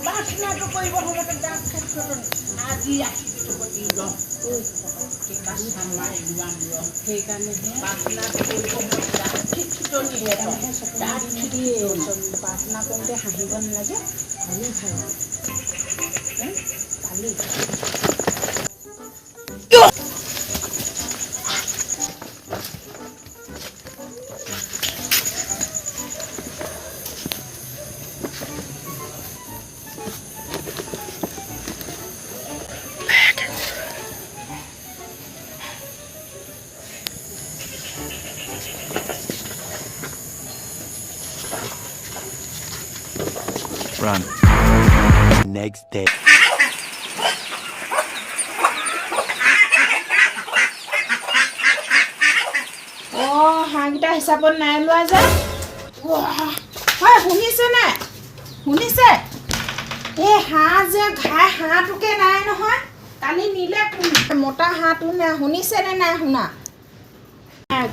বাসনাটো কৰিব সময়তে দাঁত ক্ষেত্ৰত আজি আহিছোঁ গতি সেইকাৰণেহে বাসনাটো কৰিব সময়ত দাঁত খিটনিহে দাঁত খিটিয়ে প্ৰাৰ্থনা কৰোঁতে হাঁহিব নালাগে ভালেই ভাল ভালেই Run. Next day. হাঁহকেইটা হিচাপত নাই লোৱা যে হয় শুনিছে নাই শুনিছে এই হাঁহ যে ঘাই হাঁহটোকে নাই নহয় কালি নিলে মতা হাঁহটো নাই শুনিছেনে নাই শুনা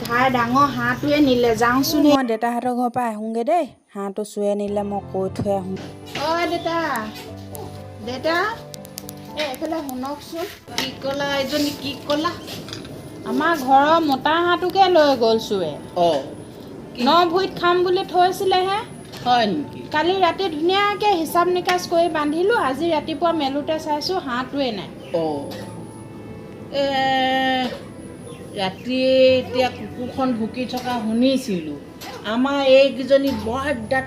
ঘাই ডাঙৰ হাঁহটোৱে নিলে যাওঁচোন মই দেউতাহঁতৰ ঘৰৰ পৰা আহোঁগৈ দেই হাঁহটো চুৱে নিলে মই কৈ থৈ আহোঁ দেউতা দেউতা এইফালে শুনকচোন কি ক'লা এজনী কি ক'লা আমাৰ ঘৰৰ মতা হাঁহটোকে লৈ গ'ল চুৱে ন ভুইত খাম বুলি থৈছিলেহে হয় নেকি কালি ৰাতি ধুনীয়াকৈ হিচাপ নিকাচ কৰি বান্ধিলোঁ আজি ৰাতিপুৱা মেলোঁতে চাইছোঁ হাঁহটোৱে নাই ৰাতি এতিয়া কুকুৰখন ভুকি থকা শুনিছিলোঁ আমাৰ এইকেইজনী বৰ দাঁত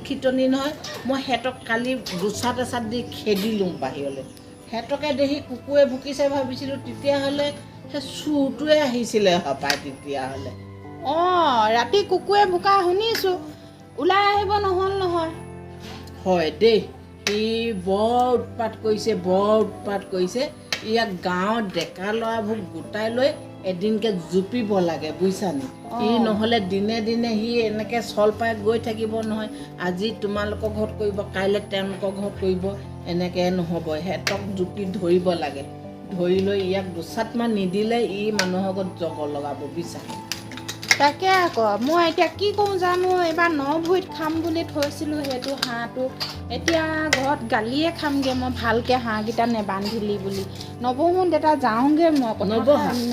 খিটনি নহয় মই সিহঁতক কালি দুচাত এচাত দি খেদিলোঁ বাহিৰলৈ সিহঁতকে দেখি কুকুৰে ভুকিছে ভাবিছিলোঁ তেতিয়াহ'লে সেই চোৰটোৱে আহিছিলে হপায় তেতিয়াহ'লে ৰাতি কুকুৰে ভুকা শুনিছোঁ ওলাই আহিব নহ'ল নহয় হয় দেই সি বৰ উৎপাত কৰিছে ইয়াক গাঁৱৰ ডেকা ল'ৰাবোৰ গোটাই লৈ এদিনকে জুপিব লাগে বুজিছানি ই নহ'লে দিনে দিনে সি এনেকৈ চল পাই গৈ থাকিব নহয় আজি তোমালোকৰ ঘৰত কৰিব কাইলৈ তেওঁলোকৰ ঘৰত কৰিব এনেকৈ নহ'ব সিহঁতক জুপি ধৰিব লাগে ধৰি লৈ ইয়াক দুচাতমান নিদিলে ই মানুহৰ ঘৰত জগ লগাব বুজিছানি তাকে আকৌ মই এতিয়া কি কৰোঁ জানো এইবাৰ ন ভুইত খাম বুলি থৈছিলোঁ সেইটো হাঁহটো এতিয়া ঘৰত গালিয়ে খামগৈ মই ভালকৈ হাঁহকেইটা নেবান্ধিলি বুলি নবহো দেউতা যাওঁগৈ মই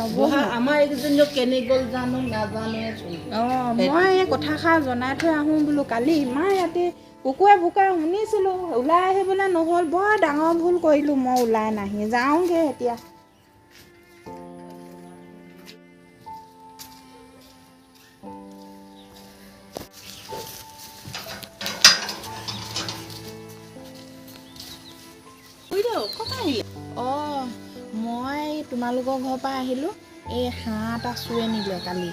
নবহা আমাৰ এইকেইজনীও কেনে গ'ল জানো নাজানোৱে মই এই কথাষাৰ জনাই থৈ আহোঁ বোলো কালি ইমান ৰাতি কুকুৰে ভুকা শুনিছিলোঁ ওলাই আহিবলৈ নহ'ল বৰ ডাঙৰ ভুল কৰিলোঁ মই ওলাই নাহি যাওঁগৈ এতিয়া মই তোমালোকৰ ঘৰৰ পৰা আহিলোঁ এই হাঁহ এটা চুৱে নিলে কালি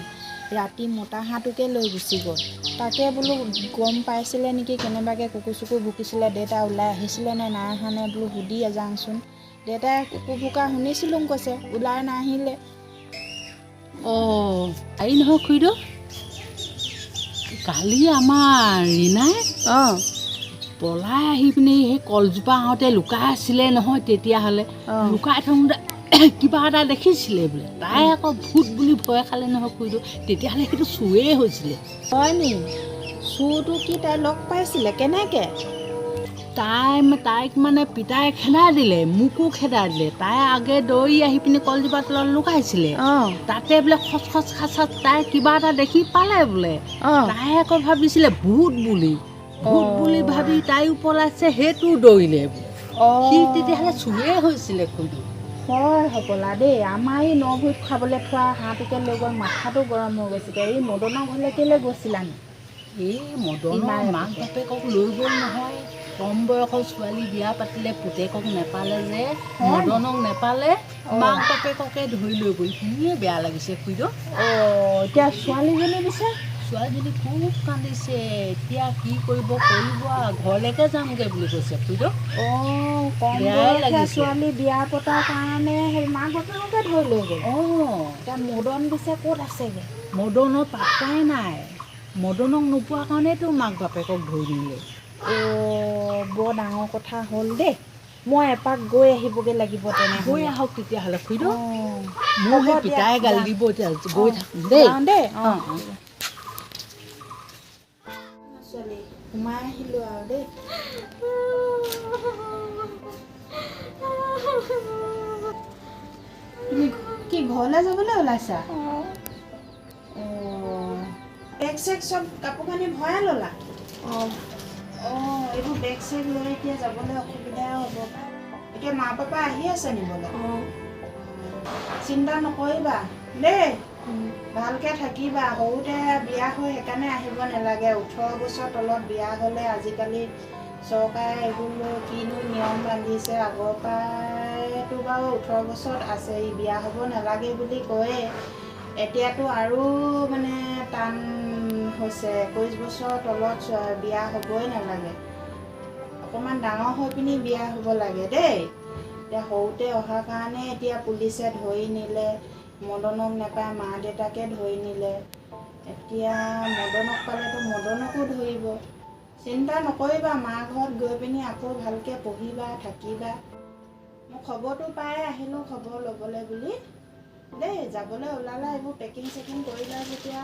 ৰাতি মতা হাঁহটোকে লৈ গুচি গ'ল তাকে বোলো গম পাইছিলে নেকি কেনেবাকৈ কুকুৰ চুকুৰ ভুকিছিলে দেউতা ওলাই আহিছিলে নে নাই অহা নে বোলো সুধি যাওঁচোন দেউতাই কুকুৰ ভুকা শুনিছিলোঁ কৈছে ওলাই নাহিলে হেৰি নহয় খুৰীদেউ কালি আমাৰ ৰীণাই পলাই আহি পিনে সেই কলজোপা আহোঁতে লুকাই আছিলে নহয় তেতিয়াহ'লে লুকাই থাকোঁতে কিবা এটা দেখিছিলে বোলে তাই আকৌ ভূত বুলি ভয় খালে নহয় খুৰীদেউ তেতিয়াহ'লে সেইটো চুৰেই হৈছিলে হয় নি চুৰটো কি তাই লগ পাইছিলে কেনেকৈ তাইক মানে পিতাই খেদাই দিলে মোকো খেদাই দিলে তাই আগে দৌৰি আহি পিনে কলজোপা তলত লুকাইছিলে তাতে বোলে খচ খাচাত তাই কিবা এটা দেখি পালে বোলে তাই আকৌ ভাবিছিলে ভূত বুলি ভাবি তাইও পলাইছে সেইটো দৌৰিলে সি তেতিয়াহ'লে চুৰেই হৈছিলে খুৰীদেউ হয় হ'বলা দেই আমাৰ এই ন ভুইত খাবলৈ থোৱা হাঁহটোকে লৈ গ'ল মাথাটো গৰম হৈ গৈছিলে এই মদনৰ ঘৰলৈ কেলৈ গৈছিলানি এই মদনৰ মাক বাপেকক লৈ গ'ল নহয় কম বয়সৰ ছোৱালী বিয়া পাতিলে পুতেকক নেপালে যে মদনক নেপালে মাক বাপেককে ধৰি লৈ গ'ল শুনিয়ে বেয়া লাগিছে খুৰীদেউ এতিয়া ছোৱালীজনী দিছে ছোৱালীজনী খুব কান্দিছে এতিয়া কি কৰিব ঘৰলৈকে যামগৈ বুলি কৈছে খুৰীদেউ ছোৱালী বিয়া পতাৰ কাৰণে সেই মাক বাপেককে ধৰি লৈ গ'ল এতিয়া মদন দিছে ক'ত আছেগৈ মদনৰ পাত্তাই নাই মদনক নোপোৱাৰ কাৰণেতো মাক বাপেকক ধৰি নিলে বৰ ডাঙৰ কথা হ'ল দেই মই এপাক গৈ আহিবগৈ লাগিব তেনে গৈ আহক তেতিয়াহ'লে খুৰীদেউ মোৰ সেই পিতাই গালি দিব এতিয়া গৈ থাকোঁ দেই সোমাই আহিলোঁ আৰু দেই তুমি কি ঘৰলৈ যাবলৈ ওলাইছা বেগ চেগ চব কাপোৰ কানি ভৰাই ল'লা এইবোৰ বেগ চেগ লৈ এতিয়া যাবলৈ অসুবিধা হ'ব এতিয়া মা পাপা আহি আছে নিবলৈ চিন্তা নকৰিবা দেই ভালকৈ থাকিবা সৰুতে বিয়া হৈ সেইকাৰণে আহিব নালাগে 18 বছৰ তলত বিয়া হ'লে আজিকালি চৰকাৰে এইবোৰ লৈ কিনো নিয়ম বান্ধিছে আগৰ পৰাইতো বাৰু 18 বছৰত আছে বিয়া হ'ব নালাগে বুলি কয়ে এতিয়াতো আৰু মানে টান হৈছে 21 বছৰ তলত বিয়া হ'বই নালাগে অকণমান ডাঙৰ হৈ পিনি বিয়া হ'ব লাগে দেই এতিয়া সৰুতে অহাৰ কাৰণে এতিয়া পুলিচে ধৰি নিলে মদনক নাপায় মা দেউতাকে ধৰি নিলে এতিয়া মদনক পালেতো মদনকো ধৰিব চিন্তা নকৰিবা মা ঘৰত গৈ পিনি আকৌ ভালকৈ পঢ়িবা থাকিবা মই খবৰটো পাই আহিলোঁ খবৰ ল'বলৈ বুলি দেই যাবলৈ ওলালা এইবোৰ পেকিং চেকিং কৰিলা যেতিয়া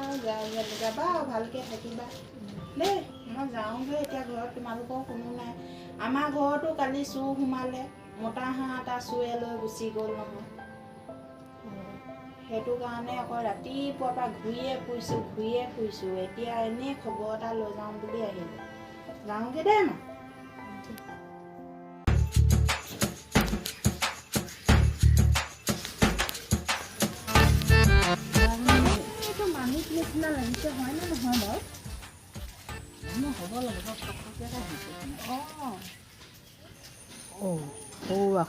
যাবা আৰু ভালকৈ থাকিবা দেই মই যাওঁগৈ এতিয়া ঘৰত তোমালোকৰ কোনো নাই আমাৰ ঘৰতো কালি চুৰ সোমালে মতা হাঁহ এটা চুৰে লৈ গুচি গ'ল নহয় সেইটো কাৰণে আকৌ ৰাতিপুৱাৰ পৰা ঘূৰিয়ে ফুৰিছোঁ এতিয়া এনেই খবৰ এটা লৈ যাওঁ বুলি আহিলোঁ যাওঁগৈ দেই মা এইটো মানিক নিচিনা লাগিছে হয়নে নহয় বাৰু হ'ব লাগিব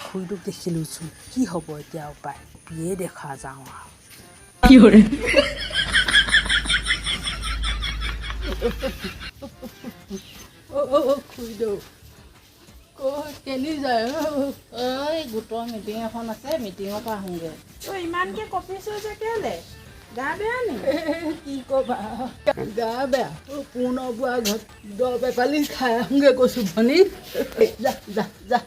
খুৰীটোক দেখিলোঁচোন কি হ'ব এতিয়া উপায় বিয়ে দেখা যাওঁ আৰু কি কৰে খুৰীদেউ কেনি যায় গোটৰ মিটিং এখন আছে মিটিঙৰ পৰা আহোঁগৈ ইমানকৈ কঁপিছোঁ যে কেলে গা বেয়া নি কি ক'বা গা বেয়া পূৰ্ণ বোৱা ঘৰত দৰৱ এপালি খাই আহোঁগৈ কৈছোঁ ভনী যা যা যা